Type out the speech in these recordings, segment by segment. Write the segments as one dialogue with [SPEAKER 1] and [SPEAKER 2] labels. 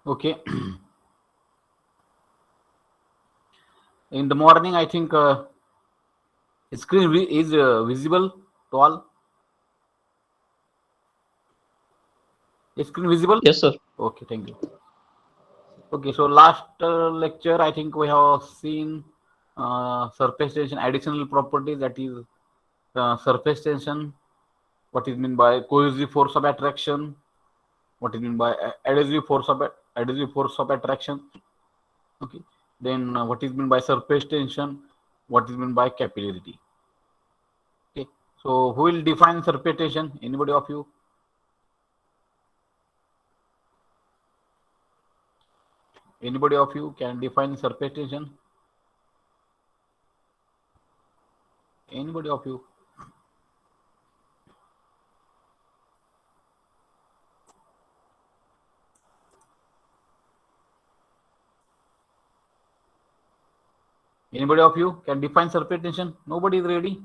[SPEAKER 1] Okay. In the morning, I think screen is visible to all. Is screen visible?
[SPEAKER 2] Yes, sir.
[SPEAKER 1] Okay, thank you. Okay, so last lecture, I think we have seen surface tension additional properties, that is surface tension, what is meant by cohesive force of attraction, what is meant by adhesive force of attraction. Okay, then what is meant by surface tension, what is meant by capillarity. Okay, so who will define surface tension? Anybody of you? Anybody of you can define surface tension? Anybody of you? Anybody of you can define surface tension? Nobody is ready.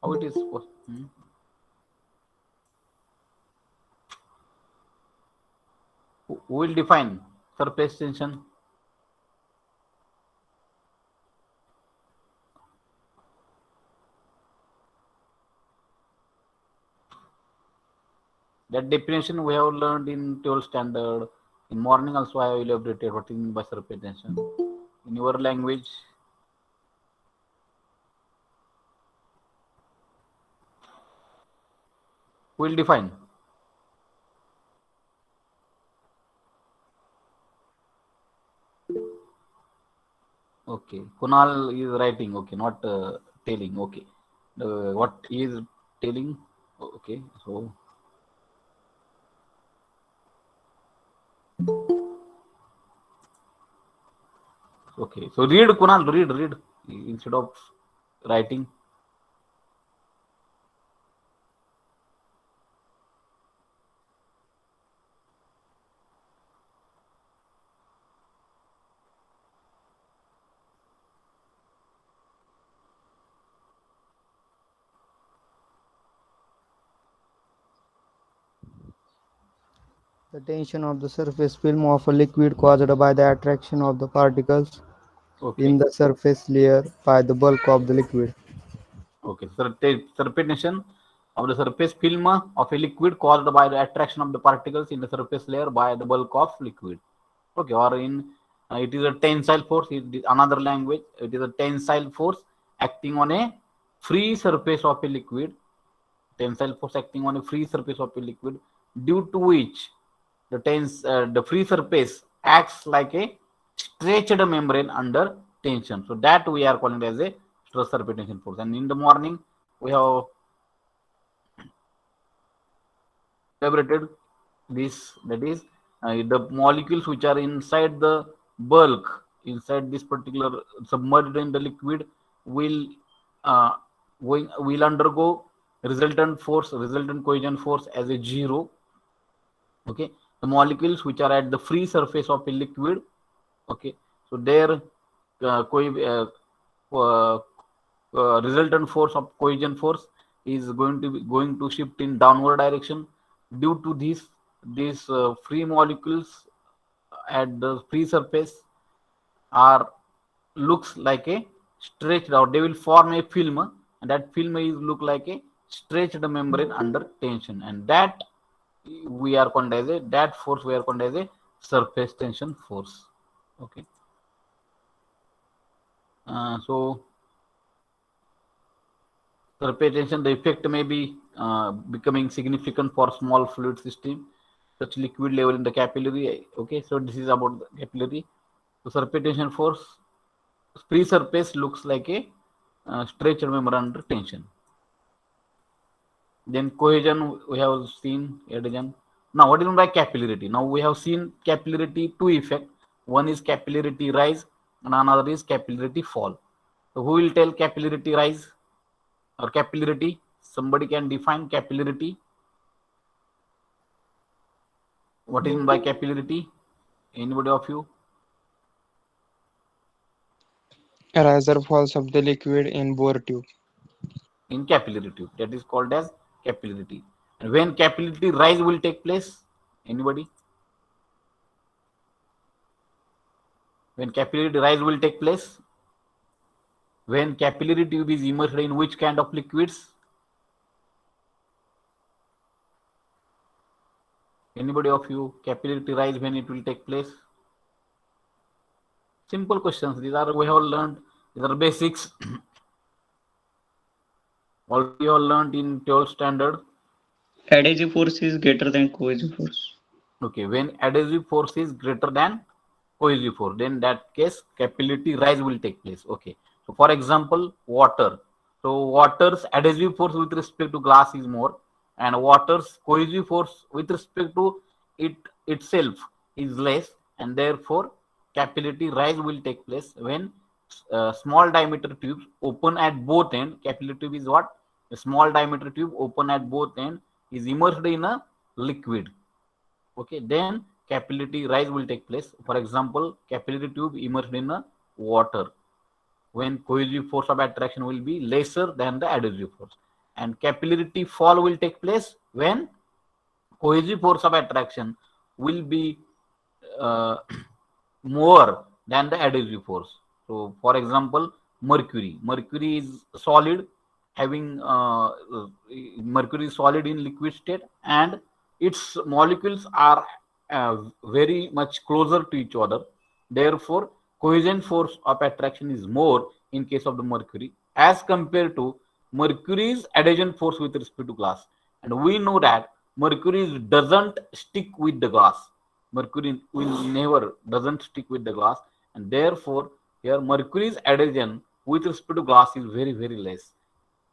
[SPEAKER 1] How it is? Who will define surface tension? That definition we have learned in 12th standard. In morning also I have elaborated what is meant by surface tension. In your language, who will define? Okay, Kunal is writing. Okay, not telling. Okay, what he is telling? Okay, so okay, so read Kunal, read instead of writing.
[SPEAKER 3] The tension of the surface film of a liquid caused by the attraction of the particles
[SPEAKER 1] Okay,
[SPEAKER 3] in the surface layer by the bulk of the liquid.
[SPEAKER 1] okay. Surface of the surface film of a liquid caused by the attraction of the particles in the surface layer by the bulk of liquid. Okay, or in it is a tensile force. It is another language. It is a tensile force acting on a free surface of a liquid. Tensile force acting on a free surface of a liquid, due to which the free surface acts like a stretched membrane under tension. So that we are calling as a stress surface tension force. And in the morning we have elaborated this, that is the molecules which are inside the bulk, inside this particular submerged in the liquid, will uh, will undergo resultant cohesion force as a zero. Okay, the molecules which are at the free surface of a liquid, okay, so their uh, resultant force of cohesion force is going to shift in downward direction. Due to this, these free molecules at the free surface are looks like a stretched out. They will form a film, and that film is look like a stretched membrane under tension, and that we are called as a that force we are called as a surface tension force. Okay, so surface tension, the effect may be becoming significant for small fluid system, such liquid level in the capillary. Okay, so this is about the capillary. So surface tension force, free surface looks like a stretched membrane under tension. Then cohesion we have seen adhesion. Now what is meant by capillarity? Now we have seen capillarity two effect. One is capillarity rise and another is capillarity fall. So who will tell capillarity rise or capillarity? Somebody can define capillarity. What is meant by capillarity? Anybody of you?
[SPEAKER 4] Riser falls of the liquid in bore tube.
[SPEAKER 1] In capillary tube. That is called as capillarity. And when capillarity rise will take place? Anybody? when capillary rise will take place? When capillary tube is immersed in which kind of liquids? Anybody of you, capillary rise when it will take place? Simple questions. These are we have learned. These are basics. Already you all learned in 12th standard.
[SPEAKER 2] Adhesive force is greater than cohesive force.
[SPEAKER 1] Okay, when adhesive force is greater than cohesive force, then that case capillary rise will take place. Okay. So for example, water. So water's adhesive force with respect to glass is more, and water's cohesive force with respect to it itself is less, and therefore capillary rise will take place when small diameter tubes open at both ends. Capillary tube is what? A small diameter tube open at both ends is immersed in a liquid. Okay, then capillary rise will take place. For example, capillary tube immersed in a water, when cohesive force of attraction will be lesser than the adhesive force, and capillary fall will take place when cohesive force of attraction will be uh, more than the adhesive force. So for example, mercury is solid, having mercury is solid in liquid state, and its molecules are very much closer to each other. Therefore cohesion force of attraction is more in case of the mercury as compared to mercury's adhesion force with respect to glass. And we know that mercury doesn't stick with the glass. Mercury will never doesn't stick with the glass, and therefore here mercury's adhesion with respect to glass is very less.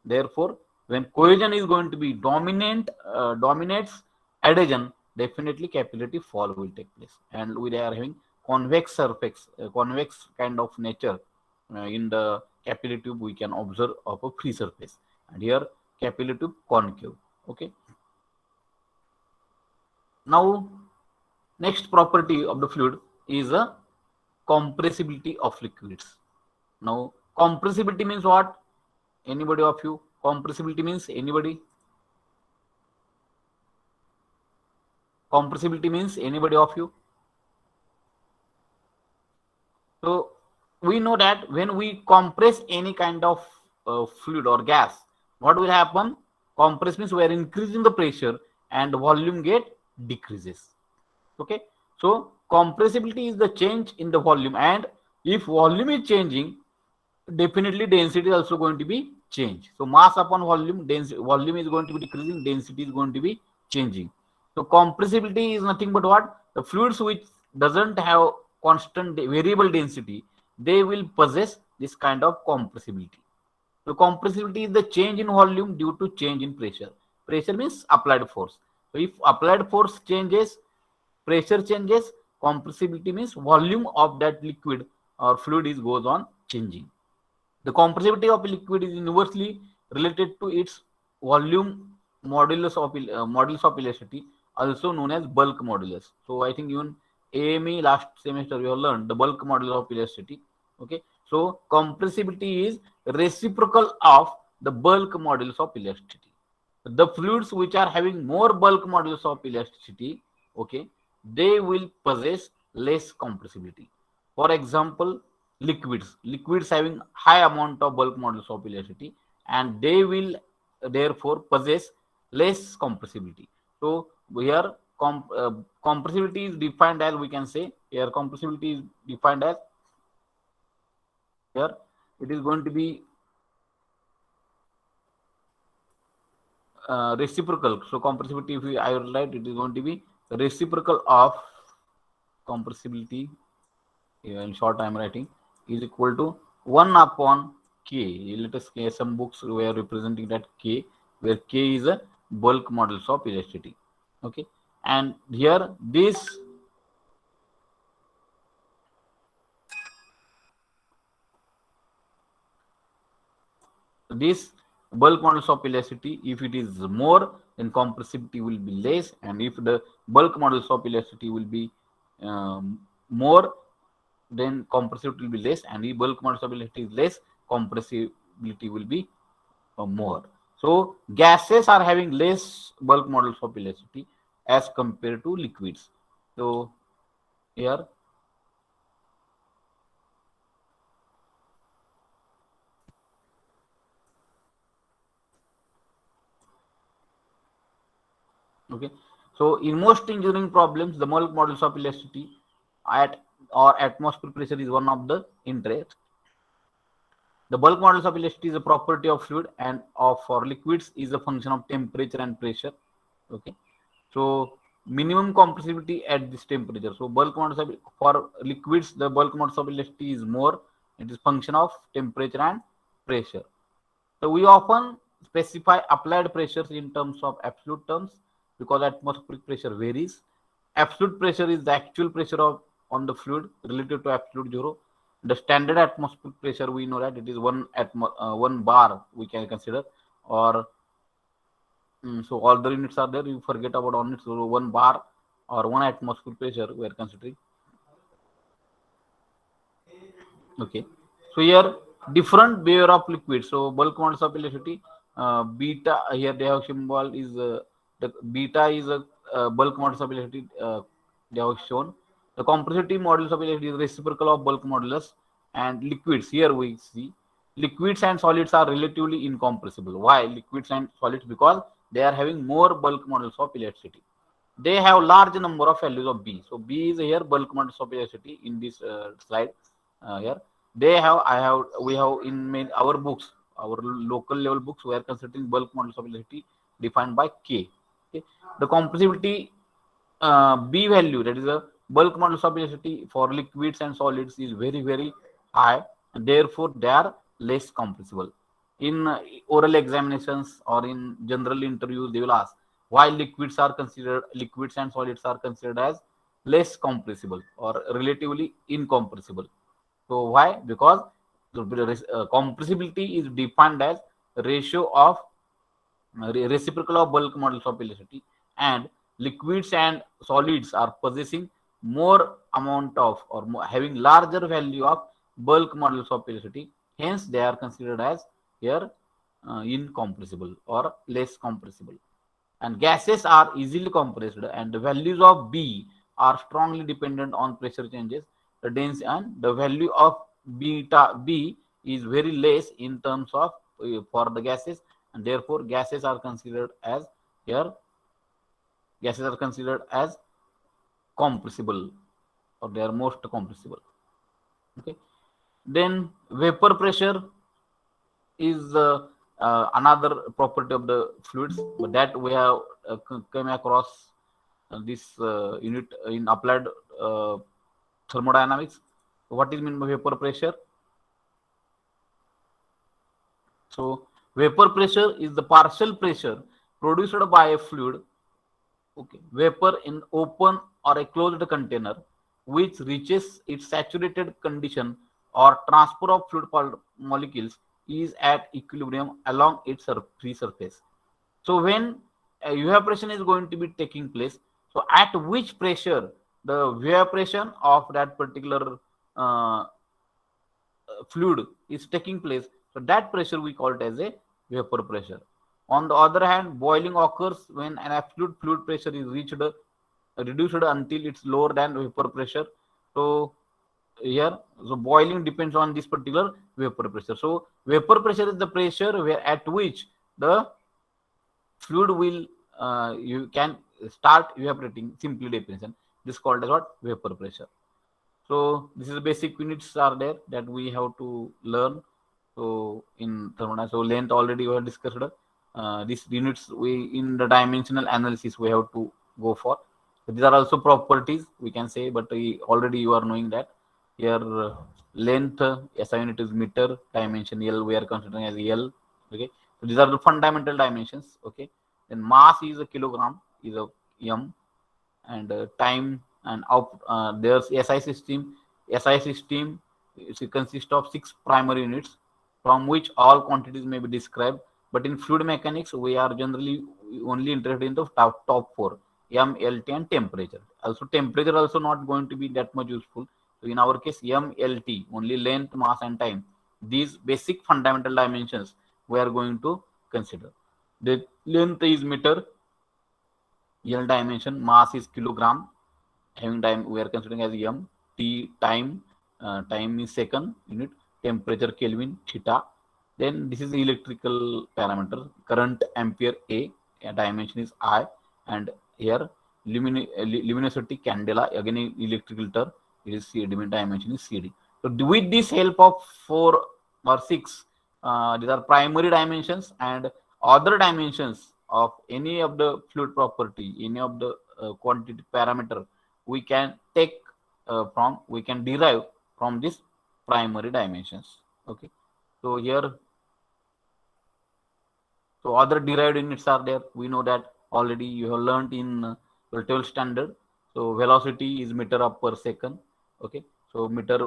[SPEAKER 1] Therefore when cohesion is going to be dominates adhesion, definitely capillary fall will take place, and we are having convex surface, convex kind of nature in the capillary tube we can observe of a free surface, and here capillary tube concave. Okay, now next property of the fluid is a compressibility of liquids. Now compressibility means what? Anybody of you? Compressibility means anybody? Compressibility means anybody of you? So we know that when we compress any kind of fluid or gas, what will happen? Compress means we are increasing the pressure and volume get decreases. Okay, so compressibility is the change in the volume, and if volume is changing, definitely density is also going to be changed. So mass upon volume, volume is going to be decreasing, density is going to be changing. So compressibility is nothing but what? The fluids which doesn't have constant variable density, they will possess this kind of compressibility. So compressibility is the change in volume due to change in pressure. Pressure means applied force. So if applied force changes, pressure changes, compressibility means volume of that liquid or fluid is goes on changing. The compressibility of a liquid is inversely related to its volume modulus of elasticity, also known as bulk modulus. So I think even AME last semester we have learned the bulk modulus of elasticity. Okay, so compressibility is reciprocal of the bulk modulus of elasticity. The fluids which are having more bulk modulus of elasticity, okay, they will possess less compressibility. For example, liquids having high amount of bulk modulus of elasticity, and they will therefore possess less compressibility. So here compressibility is defined as, we can say here compressibility is defined as, here it is going to be reciprocal. So compressibility, if I will write, it is going to be reciprocal of compressibility, in short I am writing, is equal to 1 upon k. Let us say some books were representing that k, where k is a bulk modulus of elasticity. Okay, and here this bulk modulus of elasticity, if it is more, then compressibility will be less, and if the bulk modulus of elasticity will be more, then compressibility will be less, and if bulk modulus of elasticity is less, compressibility will be more. So gases are having less bulk modulus of elasticity as compared to liquids. So here Okay, so in most engineering problems, the bulk models of elasticity at or atmospheric pressure is one of the interest. The bulk models of elasticity is a property of fluid, and of for liquids is a function of temperature and pressure. Okay, so minimum compressibility at this temperature. So bulk models of, for liquids, the bulk models of elasticity is more. It is function of temperature and pressure. So we often specify applied pressures in terms of absolute terms because atmospheric pressure varies. Absolute pressure is the actual pressure of on the fluid relative to absolute zero. The standard atmospheric pressure, we know that it is 1 bar we can consider, or so all the units are there. You forget about units. So 1 bar or 1 atmosphere pressure we are considering. Okay. So here different behavior of liquid. So bulk models of elasticity, beta here they have symbol is the beta is a bulk models of elasticity they have shown. The compressibility models of elasticity is reciprocal of bulk modulus, and liquids here we see liquids and solids are relatively incompressible. Why liquids and solids? Because they are having more bulk models of elasticity. They have large number of values of B. So B is here bulk models of elasticity in this slide here. They have, I have, we have in our books, our local level books, we are considering bulk models of elasticity defined by K. Okay. The compressibility B value, that is a bulk models of elasticity for liquids and solids, is very high, and therefore they are less compressible. In oral examinations or in general interviews, they will ask why liquids and solids are considered as less compressible or relatively incompressible. So why? Because the compressibility is defined as ratio of reciprocal of bulk models of elasticity, and liquids and solids are possessing more amount of or having larger value of bulk models of elasticity. Hence, they are considered as here incompressible or less compressible. And gases are easily compressed, and the values of B are strongly dependent on pressure changes. The density and the value of beta B is very less in terms of for the gases, and therefore gases are considered as here gases are considered as compressible, or they are most compressible. Okay, then vapor pressure is another property of the fluids, but that we have come across this unit in applied thermodynamics. What is meant by vapor pressure? So vapor pressure is the partial pressure produced by a fluid, okay, vapor in open or a closed container, which reaches its saturated condition or transfer of fluid molecules is at equilibrium along its free surface. So when evaporation is going to be taking place, so at which pressure the evaporation of that particular fluid is taking place, so that pressure we call it as a vapor pressure. On the other hand, boiling occurs when an absolute fluid pressure is reduced until it's lower than vapor pressure. So here, so boiling depends on this particular vapor pressure. So vapor pressure is the pressure where at which the fluid will you can start evaporating. Simply definition, this is called as what? Vapor pressure. So this is the basic units are there that we have to learn. So in thermodynamics, so length already we have discussed. These units we in the dimensional analysis we have to go for. So these are also properties we can say, but already you are knowing that here length SI unit is meter, dimension L we are considering as L. Okay, so these are the fundamental dimensions. Okay, then mass is a kilogram is a m, and time and out there's SI system. SI system it consists of 6 primary units from which all quantities may be described. But in fluid mechanics, we are generally only interested in the top 4: M, LT, and temperature. Also, temperature also not going to be that much useful. So in our case, M, LT, only length, mass, and time. These basic fundamental dimensions we are going to consider. The length is meter, L dimension, mass is kilogram, having time we are considering as m, t time, time is second unit, temperature Kelvin, theta. Then this is the electrical parameter, current ampere A, dimension is I, and here luminosity candela, again in electrical term, it is CD, dimension is CD. So with this help of 4 or 6, these are primary dimensions, and other dimensions of any of the fluid property, any of the quantity parameter, we can take we can derive from this primary dimensions. Okay, so here, so other derived units are there. We know that already you have learned in 12th standard. So velocity is meter up per second. Okay, so meter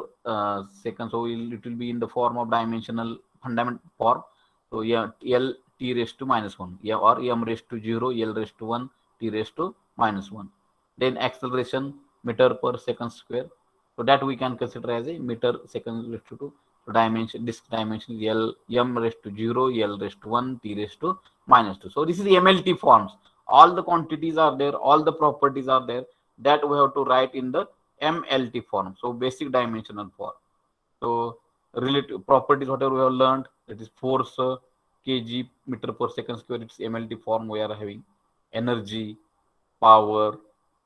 [SPEAKER 1] second. So it will be in the form of dimensional fundamental form. So yeah, L t raised to -1, yeah, or m raised to 0, L raised to 1, t raised to -1. Then acceleration meter per second square. So that we can consider as a meter second raised to 2. So dimension, this dimension is L, m raised to 0, L raised to 1, t raised to -2. So this is MLT forms. All the quantities are there, all the properties are there, that we have to write in the MLT form. So basic dimensional form. So relative properties, whatever we have learned, that is force, kg meter per second square, it's MLT form we are having. Energy, power,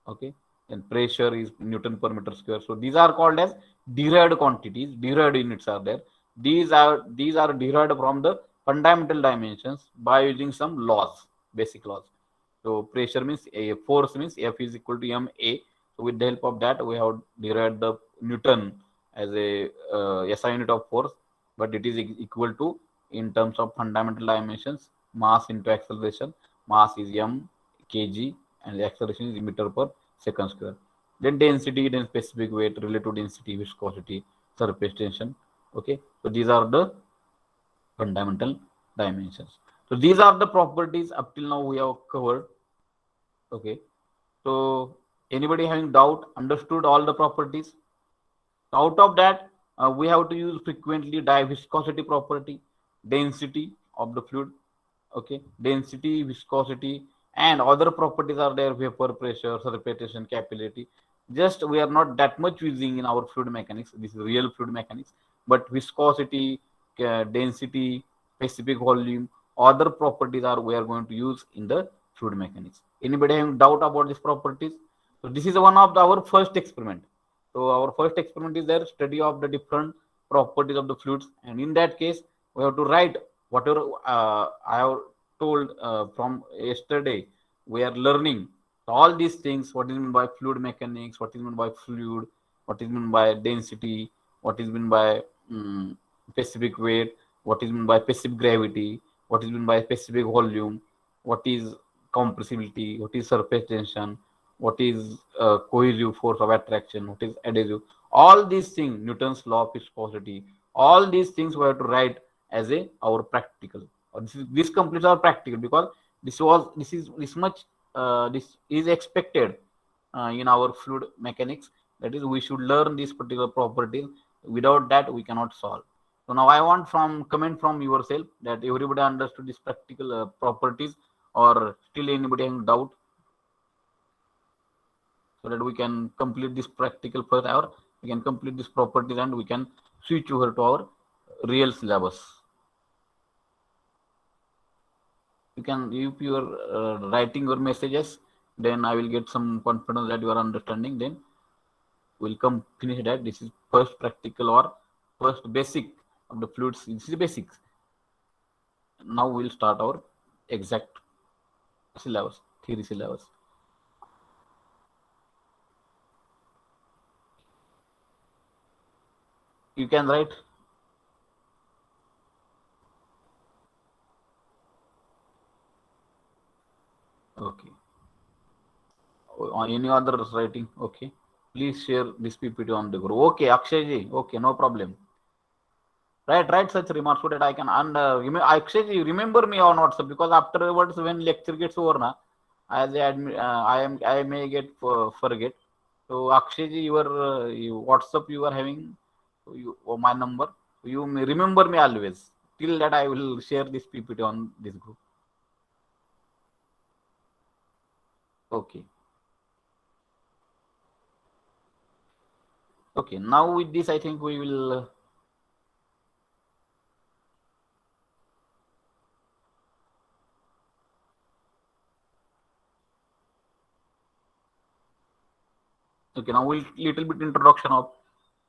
[SPEAKER 1] okay, and pressure is Newton per meter square. So these are called as derived quantities, derived units are there. These are derived from the fundamental dimensions by using some laws, basic laws. So pressure means a, force means F is equal to ma. So with the help of that, we have derived the Newton as a SI unit of force, but it is equal to, in terms of fundamental dimensions, mass into acceleration. Mass is m kg, and the acceleration is meter per second square. Then density, then specific weight, relative density, viscosity, surface tension. Okay, so these are the fundamental dimensions. So these are the properties up till now we have covered. Okay, so anybody having doubt, understood all the properties? Out of that, we have to use frequently viscosity property, density of the fluid. Okay, density, viscosity, and other properties are there: vapor pressure, surface tension, capillarity. Just we are not that much using in our fluid mechanics. This is real fluid mechanics, but viscosity, density, specific volume, other properties are we are going to use in the fluid mechanics. Anybody having doubt about these properties? So this is one of our first experiment. So our first experiment is there, study of the different properties of the fluids, and in that case, we have to write whatever I have told from yesterday. We are learning all these things. What is meant by fluid mechanics? What is meant by fluid? What is meant by density? What is meant by specific weight? What is meant by specific gravity? What is meant by specific volume? What is compressibility? What is surface tension? What is cohesive force of attraction? What is adhesive? All these things, Newton's law of viscosity, all these things we have to write as a our practical. This completes our practical, because this is expected in our fluid mechanics. That is, we should learn these particular properties. Without that, we cannot solve. So now I want from comment from yourself that everybody understood these practical properties, or still anybody having doubt, so that we can complete this practical per hour. We can complete this properties and we can switch over to our real syllabus. You can, if you are writing your messages, then I will get some confidence that you are understanding. Then we'll come finish that. This is first practical or first basic of the fluids. This is basics. Now we'll start our exact syllabus, theory syllabus. You can write. Okay. On any other writing? Okay. Please share this PPT on the group. Okay, Akshay ji. Okay, no problem. Write such remarks so that I can. And Akshay ji, remember me on WhatsApp, because afterwards when lecture gets over, na, as I may get forget. So Akshay ji, your WhatsApp you are having, my number. You may remember me always. Till that I will share this PPT on this group. Okay. Okay. Now with this, I think we will. Okay, now we'll little bit introduction of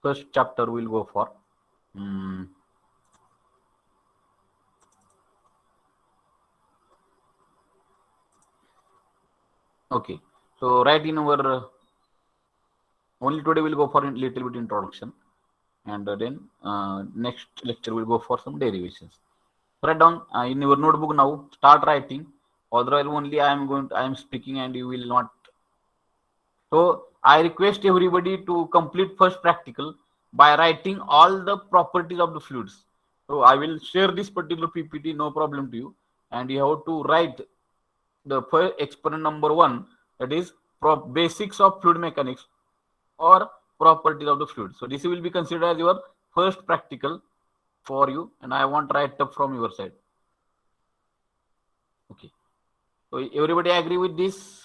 [SPEAKER 1] first chapter we'll go for. Hmm. Okay, so right in our only today we'll go for a little bit introduction, and then next lecture we'll go for some derivations. Write down in your notebook now. Start writing. Otherwise, only I am speaking, and you will not. So I request everybody to complete first practical by writing all the properties of the fluids. So I will share this particular PPT, no problem to you, and you have to write the first experiment number 1, that is basics of fluid mechanics or properties of the fluid. So this will be considered as your first practical for you, and I want write up from your side. Okay, so everybody agree with this?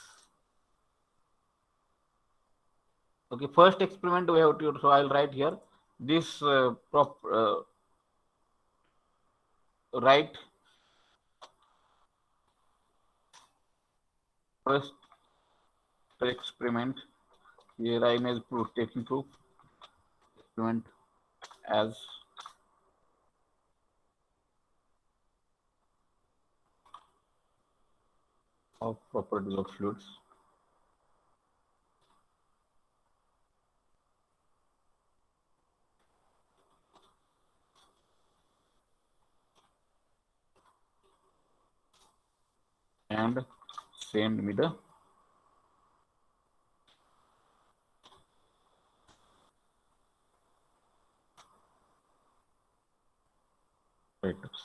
[SPEAKER 1] Okay, first experiment we have to, so I'll write here this write first experiment. Here I am proof, taking proof experiment as of properties of fluids. And send me the write-ups.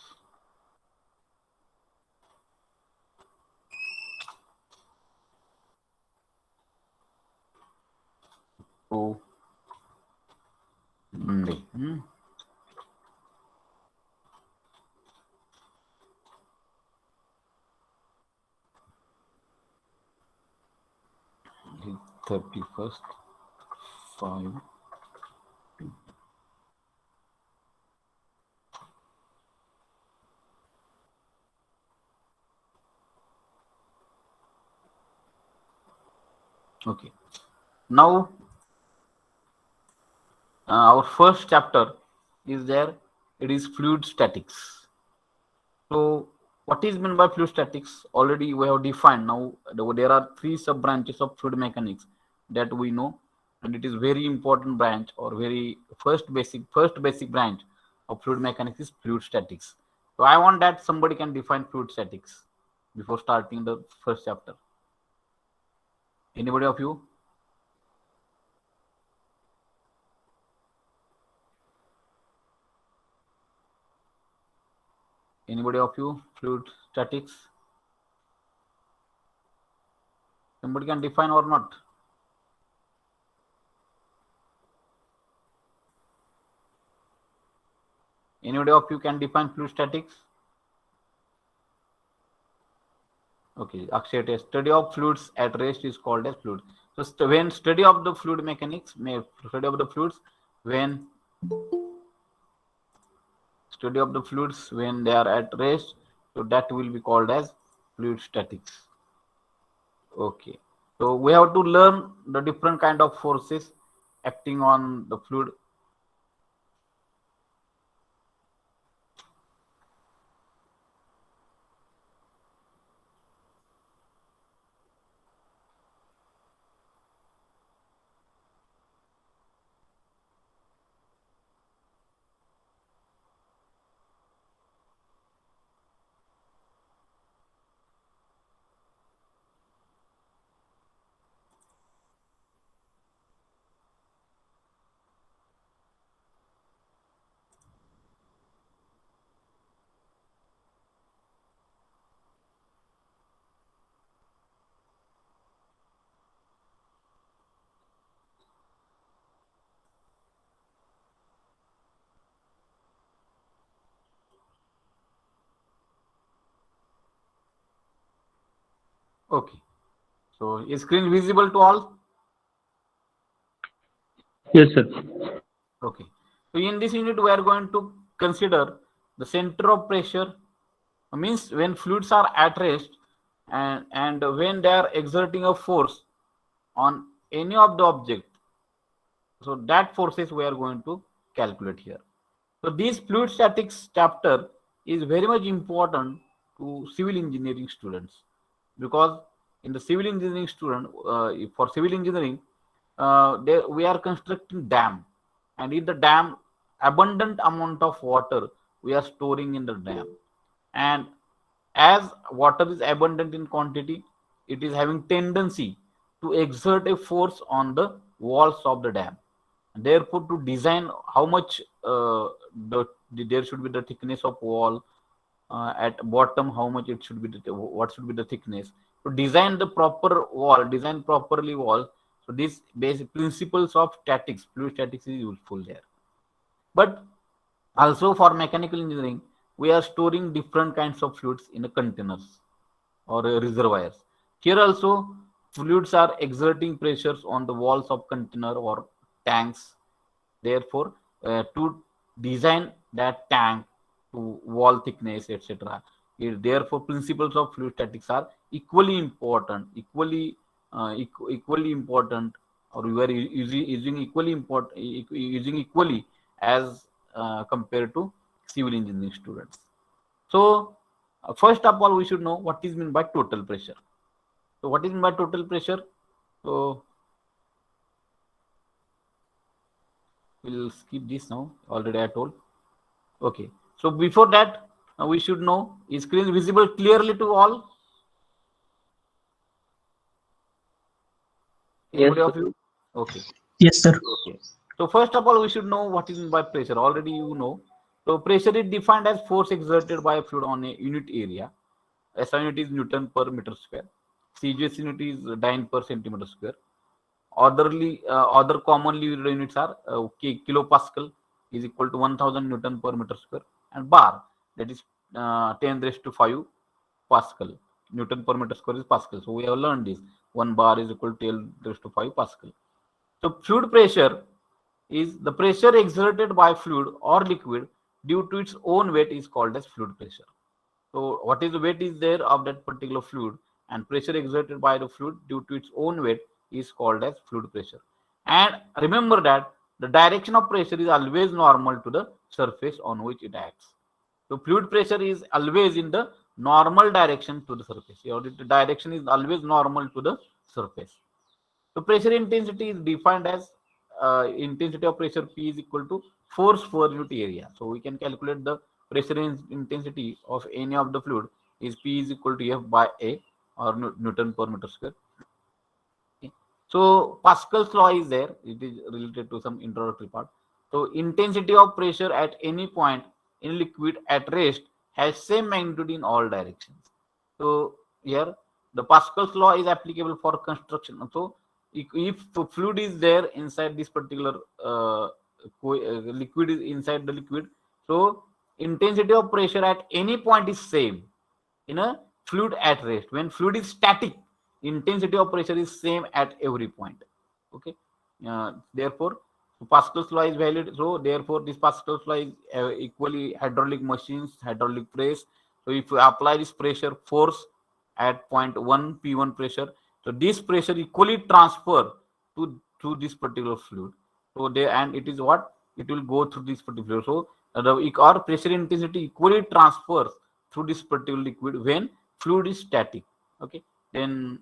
[SPEAKER 1] So, Monday. 31st 5. Okay, now our first chapter is there. It is fluid statics. So what is meant by fluid statics? Already we have defined. Now there are 3 sub branches of fluid mechanics that we know, and it is very important branch or very first basic branch of fluid mechanics is fluid statics. So I want that somebody can define fluid statics before starting the first chapter. Anybody of you? Anybody of you? Fluid statics? Somebody can define or not? Anybody of you can define fluid statics? Okay, Akshay, study of fluids at rest is called as fluid. So when study of the fluid mechanics, study of the fluids when they are at rest, so that will be called as fluid statics. Okay, so we have to learn the different kind of forces acting on the fluid. Okay, so is screen visible to all?
[SPEAKER 2] Yes, sir.
[SPEAKER 1] Okay, so in this unit we are going to consider the center of pressure, means when fluids are at rest and when they are exerting a force on any of the object. So that forces we are going to calculate here. So this fluid statics chapter is very much important to civil engineering students, because in the civil engineering student, for civil engineering, we are constructing dam, and in the dam, abundant amount of water we are storing in the dam, and as water is abundant in quantity, it is having tendency to exert a force on the walls of the dam. Therefore, to design how much there should be the thickness of wall, at bottom how much it should be, what should be the thickness, to design the proper wall, design properly wall. So these basic principles of statics, fluid statics is useful there. But also for mechanical engineering, we are storing different kinds of fluids in a containers or reservoirs. Here also, fluids are exerting pressures on the walls of container or tanks. Therefore, to design that tank to wall thickness, etc. Therefore, principles of fluid statics are equally important, equally important, or we are using equally important, using equally as compared to civil engineering students. So, first of all, we should know what is meant by total pressure. So, what is meant by total pressure? So, we'll skip this now. Already I told. Okay. So, before that, we should know, is screen visible clearly to all? Anybody of you? Okay.
[SPEAKER 2] Yes, sir.
[SPEAKER 1] Okay. So first of all, we should know what is meant by pressure. Already you know. So pressure is defined as force exerted by a fluid on a unit area. SI unit is Newton per meter square. CGS unit is dyne per centimeter square. Other commonly used units are kilopascal is equal to 1000 Newton per meter square, and bar, that is 10 raised to 5 Pascal. Newton per meter square is Pascal. So we have learned this. 1 bar is equal to 10 raised to 5 Pascal. So fluid pressure is the pressure exerted by fluid or liquid due to its own weight is called as fluid pressure. So what is the weight is there of that particular fluid, and pressure exerted by the fluid due to its own weight is called as fluid pressure. And remember that the direction of pressure is always normal to the surface on which it acts. So fluid pressure is always in the normal direction to the surface. The direction is always normal to the surface. So pressure intensity is defined as intensity of pressure P is equal to force per unit area. So we can calculate the pressure intensity of any of the fluid is P is equal to F by A, or Newton per meter square. Okay. So Pascal's law is there. It is related to some introductory part. So intensity of pressure at any point in liquid at rest has same magnitude in all directions. So here the Pascal's law is applicable for construction. So if the fluid is there inside this particular liquid is inside the liquid, so intensity of pressure at any point is same in a fluid at rest. When fluid is static, intensity of pressure is same at every point. Okay. Therefore, Pascal's law is valid. So therefore, this Pascal's law is equally hydraulic machines, hydraulic press. So if you apply this pressure force at point 1 P1 pressure, so this pressure equally transfer to this particular fluid. So there, and it is what it will go through this particular. So our pressure intensity equally transfers through this particular liquid when fluid is static. Okay. Then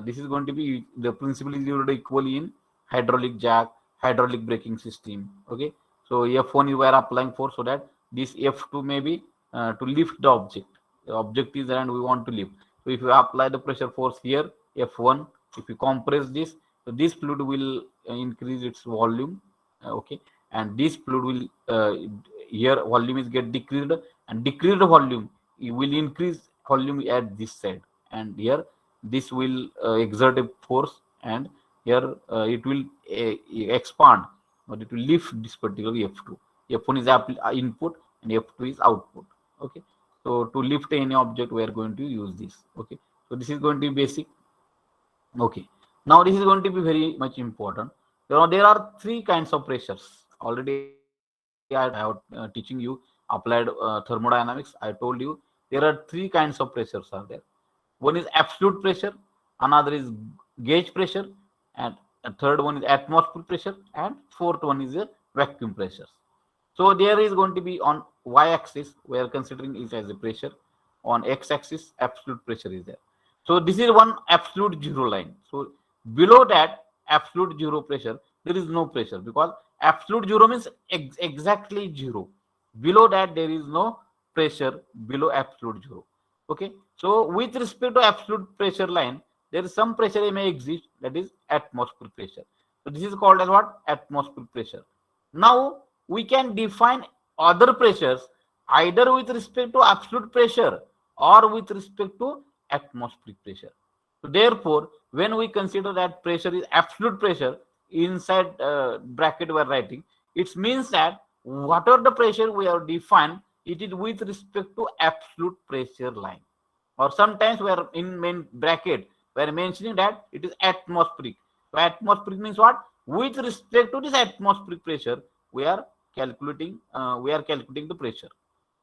[SPEAKER 1] this is going to be the principle is used equally in hydraulic jack, hydraulic braking system. Okay. So F1 you are applying force so that this F2 may be to lift the object. The object is there and we want to lift. So if you apply the pressure force here, F1, if you compress this, so this fluid will increase its volume. Okay. And this fluid will here volume is get decreased, and decreased volume it will increase volume at this side, and here this will exert a force, and here it will expand, or it will lift this particular F2. F1 is input and F2 is output. Okay. So to lift any object we are going to use this. Okay. So this is going to be basic. Okay. Now this is going to be very much important. There are three kinds of pressures. Already I have teaching you applied thermodynamics. I told you there are three kinds of pressures are there. One is absolute pressure, another is gauge pressure, and and third one is atmospheric pressure, and fourth one is a vacuum pressure. So there is going to be on y-axis, we are considering it as a pressure. On x-axis, absolute pressure is there. So this is one absolute zero line. So below that absolute zero pressure, there is no pressure, because absolute zero means exactly zero. Below that there is no pressure below absolute zero. Okay. So with respect to absolute pressure line, there is some pressure may exist, that is atmospheric pressure. So this is called as what? Atmospheric pressure. Now we can define other pressures either with respect to absolute pressure or with respect to atmospheric pressure. So therefore, when we consider that pressure is absolute pressure, inside bracket we are writing, it means that whatever the pressure we have defined, it is with respect to absolute pressure line. Or sometimes we are in main bracket, we are mentioning that it is atmospheric. So atmospheric means what? With respect to this atmospheric pressure, we are calculating the pressure.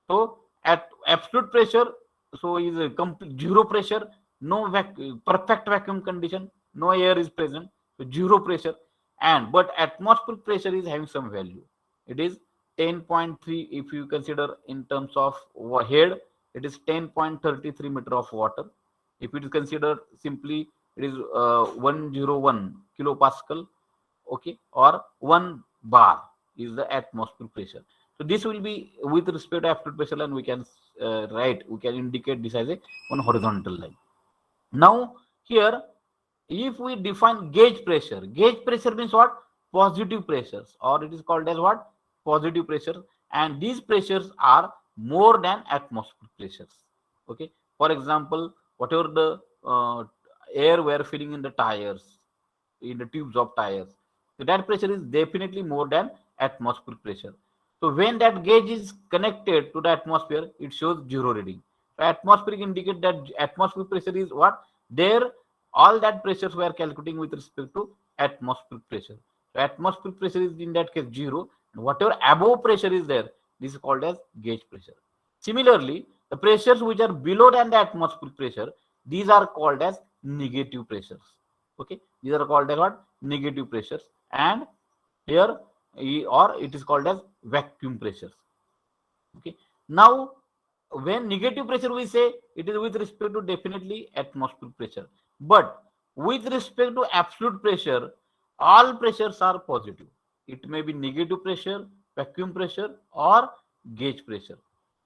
[SPEAKER 1] So at absolute pressure, so is a complete zero pressure, no perfect vacuum condition, no air is present, so zero pressure. And but atmospheric pressure is having some value. It is 10.3 if you consider in terms of head, it is 10.33 meter of water. If it is considered simply, it is 101 kilopascal, okay, or 1 bar is the atmospheric pressure. So this will be with respect to absolute pressure line. We can we can indicate this as a one horizontal line. Now here, if we define gauge pressure means what? Positive pressures, or it is called as what? Positive pressure, and these pressures are more than atmospheric pressures. Okay. For example, whatever the air we are filling in the tires, in the tubes of tires, so that pressure is definitely more than atmospheric pressure. So when that gauge is connected to the atmosphere, it shows zero reading. So atmospheric indicate that atmospheric pressure is what? There, all that pressures we are calculating with respect to atmospheric pressure. So atmospheric pressure is in that case zero, and whatever above pressure is there, this is called as gauge pressure. Similarly, the pressures which are below than the atmospheric pressure, these are called as negative pressures. Okay, these are called as what? Negative pressures. And here, or it is called as vacuum pressures. Okay. Now when negative pressure we say, it is with respect to definitely atmospheric pressure, but with respect to absolute pressure, all pressures are positive. It may be negative pressure, vacuum pressure, or gauge pressure.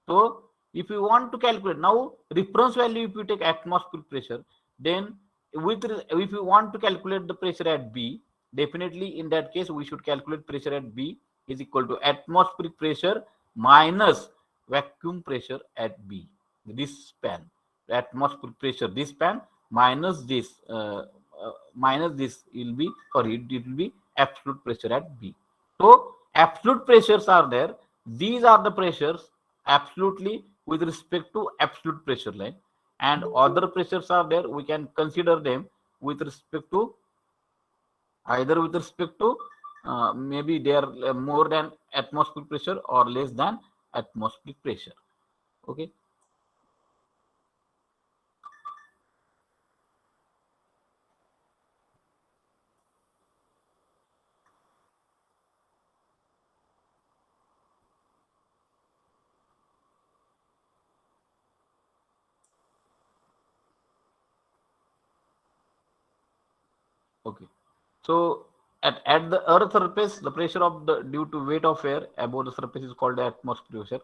[SPEAKER 1] So if you want to calculate now reference value, if you take atmospheric pressure, then if you want to calculate the pressure at B, definitely in that case we should calculate pressure at B is equal to atmospheric pressure minus vacuum pressure at B. This span, atmospheric pressure, this span minus this will be, sorry, it will be absolute pressure at B. So absolute pressures are there. These are the pressures absolutely with respect to absolute pressure line, and other pressures are there. We can consider them with respect to either with respect to maybe they are more than atmospheric pressure or less than atmospheric pressure. Okay. Okay. So at the earth surface, the pressure of the due to weight of air above the surface is called the atmospheric pressure.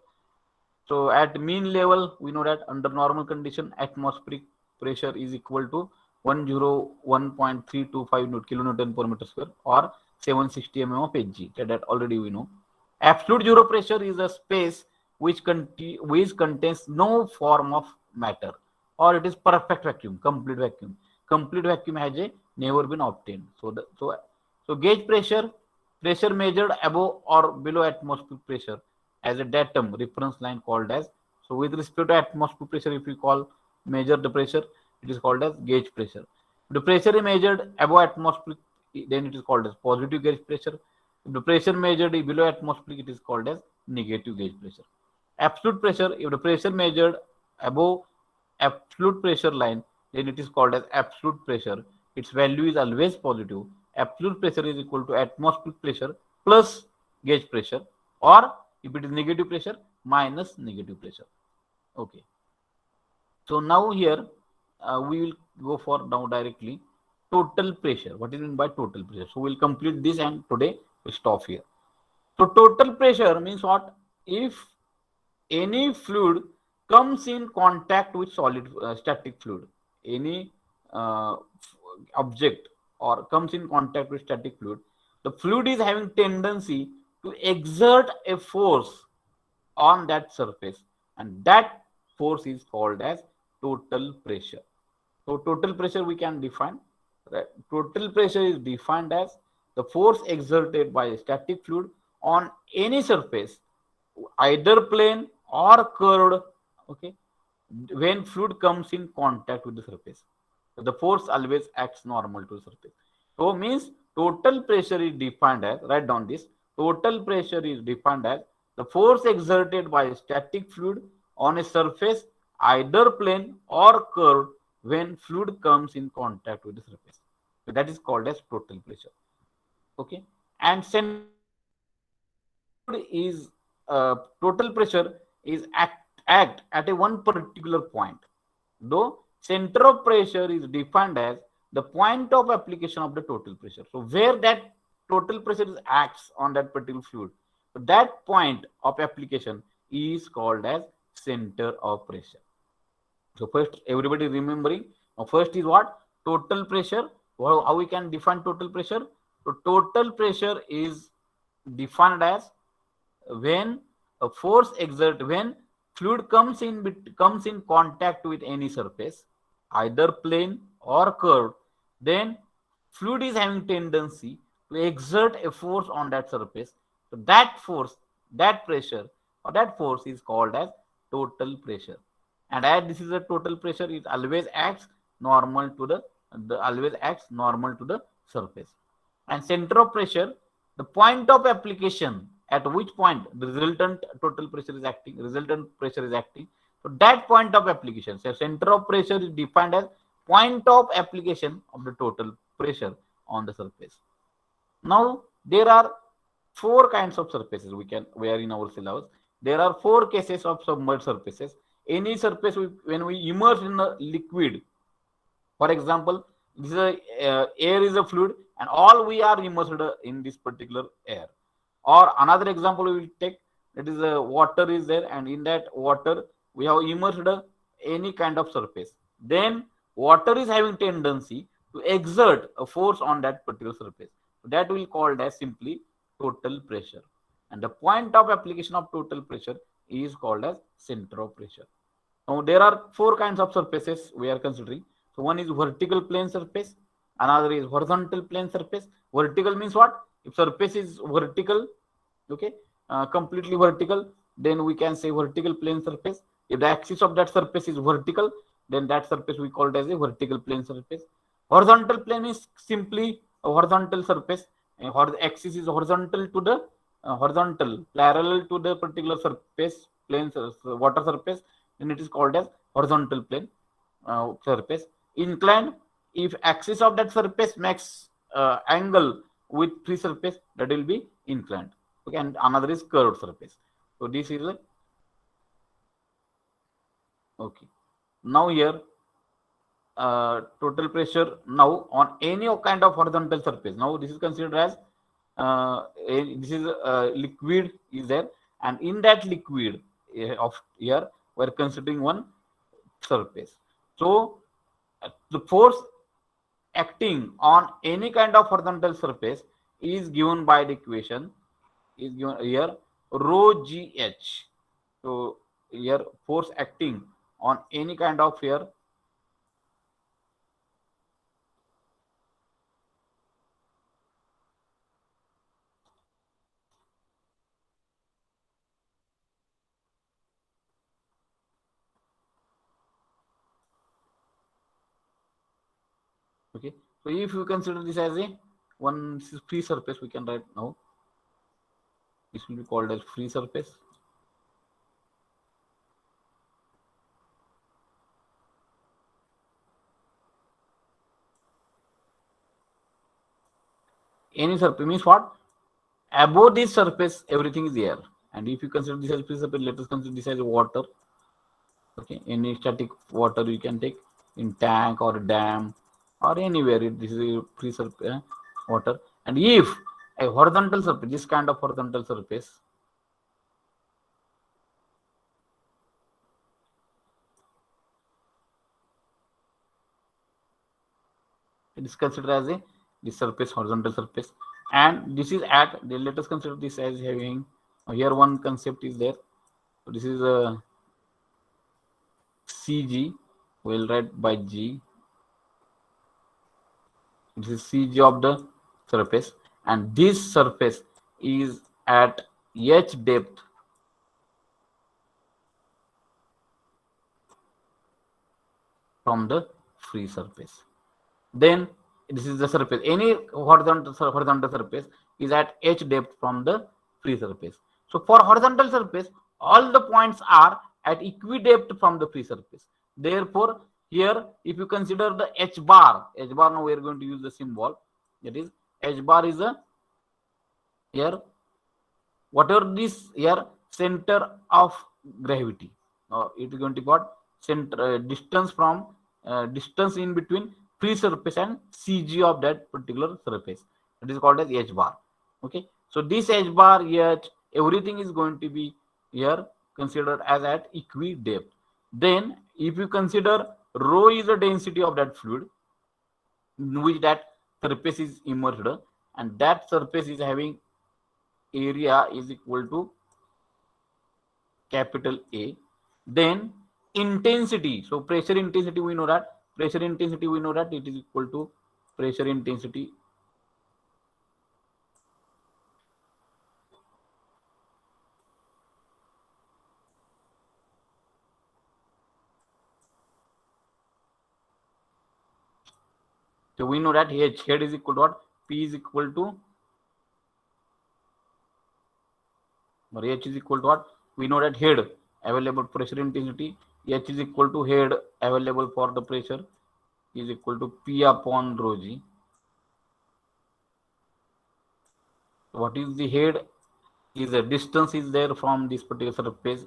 [SPEAKER 1] So at mean level, we know that under normal condition, atmospheric pressure is equal to 101.325 kilonewton per meter square, or 760 mm of Hg. That already we know. Absolute zero pressure is a space which contains no form of matter, or it is perfect vacuum, complete vacuum. Complete vacuum has never been obtained. So gauge pressure measured above or below atmospheric pressure as a datum reference line called as. So with respect to atmospheric pressure, if we measure the pressure, it is called as gauge pressure. The pressure is measured above atmospheric, then it is called as positive gauge pressure. If the pressure measured is below atmospheric, it is called as negative gauge pressure. Absolute pressure, if the pressure measured above absolute pressure line, then it is called as absolute pressure. Its value is always positive. absolute pressure is equal to atmospheric pressure plus gauge pressure, or if it is negative pressure, minus negative pressure. Okay. So now here we will go for now directly total pressure. What is meant by total pressure? So we'll complete this and today we'll stop here. So total pressure means what? If any fluid comes in contact with solid static fluid, any object or comes in contact with static fluid, the fluid is having tendency to exert a force on that surface, and that force is called as total pressure. So total pressure we can define, right? Total pressure is defined as the force exerted by a static fluid on any surface, either plane or curved, okay, when fluid comes in contact with the surface. So the force always acts normal to the surface. So means total pressure is defined as, write down this, total pressure is defined as the force exerted by a static fluid on a surface, either plane or curved, when fluid comes in contact with the surface. So that is called as total pressure. Okay. And is total pressure is act at a one particular point, though center of pressure is defined as the point of application of the total pressure. So where that total pressure is acts on that particular fluid, so that point of application is called as center of pressure. So first everybody remembering, now first is what? Total pressure. How we can define total pressure? So total pressure is defined as when a force exert, when fluid comes in contact with any surface, either plane or curved, then fluid is having tendency to exert a force on that surface. So that force, that pressure, or that force is called as total pressure. And as this is a total pressure, it always acts normal to the always acts normal to the surface. And center of pressure, the point of application at which point the resultant total pressure is acting, so that point of application, so center of pressure is defined as point of application of the total pressure on the surface. Now there are four kinds of surfaces we are in our syllabus. There are four cases of submerged surfaces. Any surface when we immerse in a liquid, for example, this is air is a fluid and all we are immersed in this particular air. Or another example we will take, that is water is there, and in that water we have immersed any kind of surface. Then water is having tendency to exert a force on that particular surface. That will called as simply total pressure. And the point of application of total pressure is called as center of pressure. Now there are four kinds of surfaces we are considering. So one is vertical plane surface, another is horizontal plane surface. Vertical means what? If surface is vertical, okay, completely vertical, then we can say vertical plane surface. If the axis of that surface is vertical, then that surface we call it as a vertical plane surface. Horizontal plane is simply a horizontal surface. The axis is horizontal to the horizontal, parallel to the particular surface, plane water surface, then it is called as horizontal plane surface. Inclined, if axis of that surface makes angle with free surface, that will be inclined. Okay, and another is curved surface. So this is a okay. Now here total pressure now on any kind of horizontal surface. Now this is considered as this is liquid is there, and in that liquid of here we are considering one surface. So the force acting on any kind of horizontal surface is given by the equation is given here rho gh. So here force acting on any kind of here okay. So if you consider this as a one free surface, we can write now this will be called as free surface. any surface means what? Above this surface, everything is air. And if you consider this as free surface, let us consider this as water. Okay, any static water you can take in tank or dam or anywhere. This is a free surface water. And if a horizontal surface, this kind of horizontal surface, it is considered as a this surface, horizontal surface, and this is at, let us consider this as having, here one concept is there. So this is a CG, we'll write by G. This is CG of the surface, and this surface is at H depth from the free surface. Then this is the surface. Any horizontal surface is at H depth from the free surface. So for horizontal surface, all the points are at equidepth from the free surface. Therefore, here if you consider the H bar now we are going to use the symbol. That is H bar is a here whatever this here center of gravity. It is going to be what? Center distance from distance in between free surface and CG of that particular surface. It is called as H bar. Okay, so this H bar here, everything is going to be here considered as at equidepth. Then if you consider rho is the density of that fluid in which that surface is immersed, and that surface is having area is equal to capital A. Then intensity, so pressure intensity we know that it is equal to pressure intensity so we know that H head is equal to what? P is equal to, or H is equal to what? We know that head available pressure intensity, H is equal to head available for the pressure is equal to P upon rho G. What is the head? Is a distance is there from this particular surface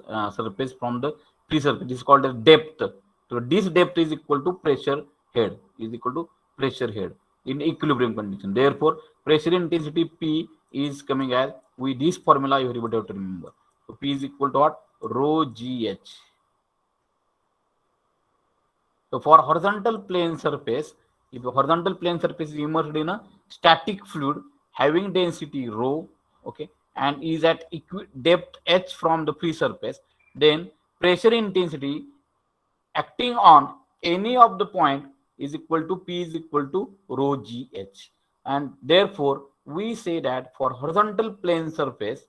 [SPEAKER 1] from the free surface. This is called as depth. So this depth is equal to pressure head is equal to pressure head in equilibrium condition. Therefore, pressure intensity P is coming as, with this formula everybody have to remember. So P is equal to what? Rho GH. So for horizontal plane surface, if a horizontal plane surface is immersed in a static fluid having density rho, okay, and is at depth h from the free surface, then pressure intensity acting on any of the point is equal to P is equal to rho GH. And therefore, we say that for horizontal plane surface,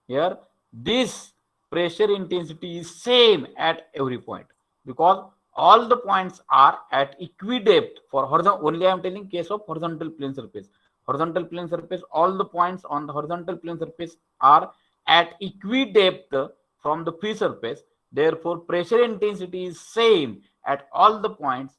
[SPEAKER 1] here this pressure intensity is same at every point, because all the points are at equidepth for horizontal. Only I am telling case of horizontal plane surface. Horizontal plane surface, all the points on the horizontal plane surface are at equidepth from the free surface. Therefore, pressure intensity is same at all the points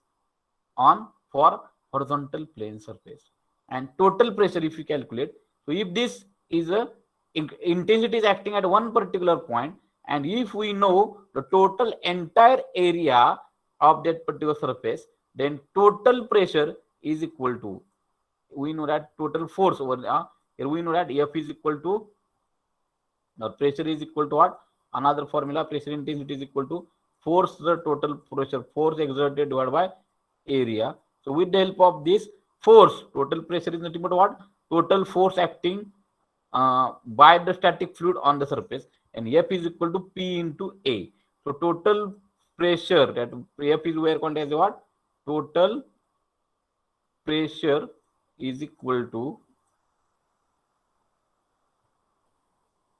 [SPEAKER 1] on for horizontal plane surface. And total pressure, if you calculate, so if this is a intensity is acting at one particular point, and if we know the total entire area of that particular surface, then total pressure is equal to, we know that total force over here we know that F is equal to, now pressure is equal to what? Another formula, pressure intensity is equal to force, the total pressure, force exerted divided by area. So with the help of this force, total pressure is nothing but what? Total force acting by the static fluid on the surface, and F is equal to P into A. So total pressure, that F is where called as what? Total pressure is equal to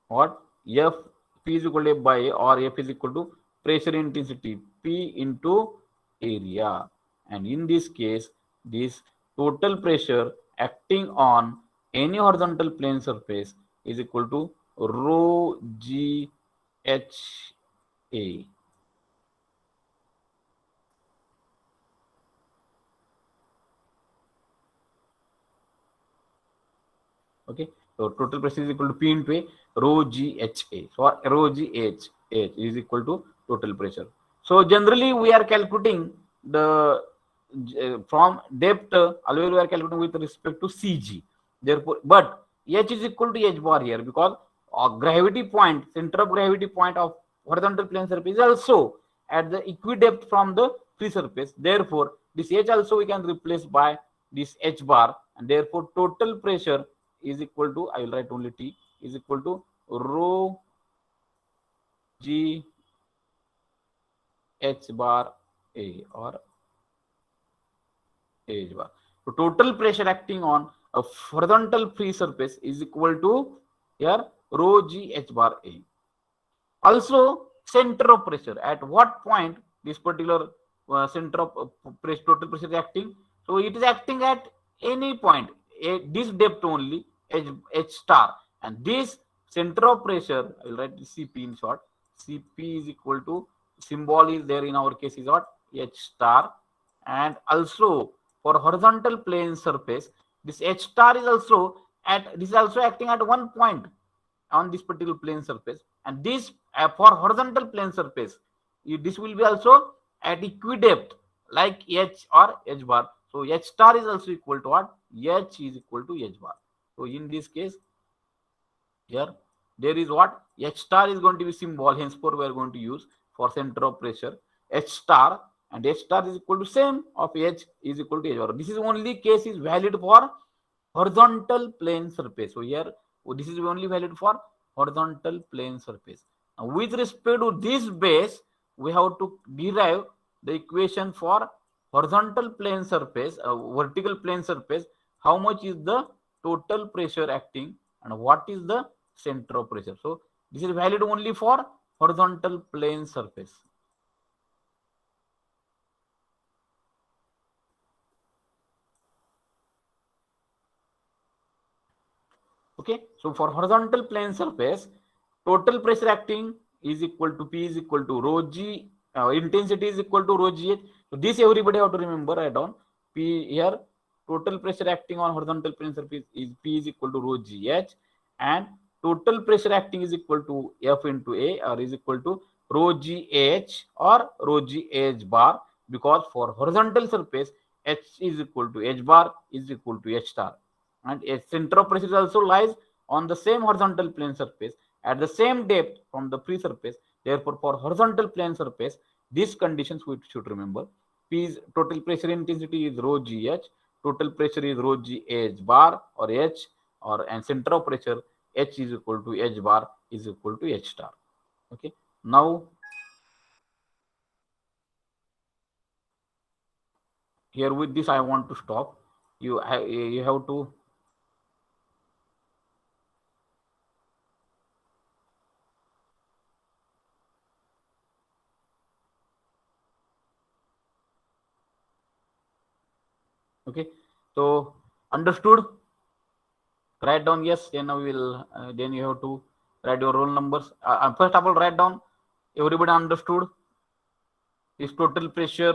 [SPEAKER 1] what? F P is equal to F by A, or F is equal to pressure intensity P into area. And in this case, this total pressure acting on any horizontal plane surface is equal to rho G H A. Okay, so total pressure is equal to P into A, rho GHA. So rho GH is equal to total pressure. So generally we are calculating the from depth always we are calculating with respect to CG. Therefore, but H is equal to H bar here because gravity point, center of gravity point of horizontal plane surface is also at the equidepth from the free surface. Therefore, this H also we can replace by this H bar, and therefore total pressure is equal to, I will write only T, is equal to rho G H bar A or H bar. So total pressure acting on a horizontal free surface is equal to here rho G H bar A. Also, center of pressure. At what point this particular center of total pressure is acting? So it is acting at any point, this depth only, H star, and this center of pressure, I will write Cp in short. Cp is equal to, symbol is there in our case is what, H star, and also for horizontal plane surface, this H star is also acting at one point on this particular plane surface, and this for horizontal plane surface, this will be also at equidepth like H or H bar. So H star is also equal to what? H is equal to H bar. So in this case, here there is what? H star is going to be symbol, henceforth we are going to use for center of pressure, H star, and H star is equal to same of H is equal to H bar. This is only case is valid for horizontal plane surface. So here this is only valid for horizontal plane surface. Now, with respect to this base, we have to derive the equation for horizontal plane surface, vertical plane surface. How much is the total pressure acting and what is the center of pressure? So this is valid only for horizontal plane surface. Okay, so for horizontal plane surface, total pressure acting is equal to P is equal to rho G, intensity is equal to rho GH. So this everybody have to remember, write down P here. Total pressure acting on horizontal plane surface is P is equal to rho GH, and total pressure acting is equal to F into A, or is equal to rho GH or rho GH bar, because for horizontal surface H is equal to H bar is equal to H star, and a center of pressure also lies on the same horizontal plane surface at the same depth from the free surface. Therefore, for horizontal plane surface, these conditions we should remember. P is total pressure intensity is rho GH, total pressure is rho GH bar or H, or and center of pressure H is equal to H bar is equal to H star. Okay. Now here with this I want to stop. You have to okay. So understood? Write down yes. Then I will. Then you have to write your roll numbers. First of all, write down. Everybody understood? Is total pressure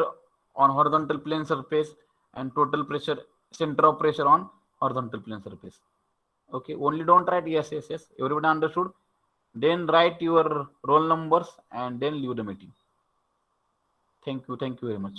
[SPEAKER 1] on horizontal plane surface and total pressure, center of pressure on horizontal plane surface. Okay. Only don't write yes, yes, yes. Everybody understood? Then write your roll numbers and then leave the meeting. Thank you. Thank you very much.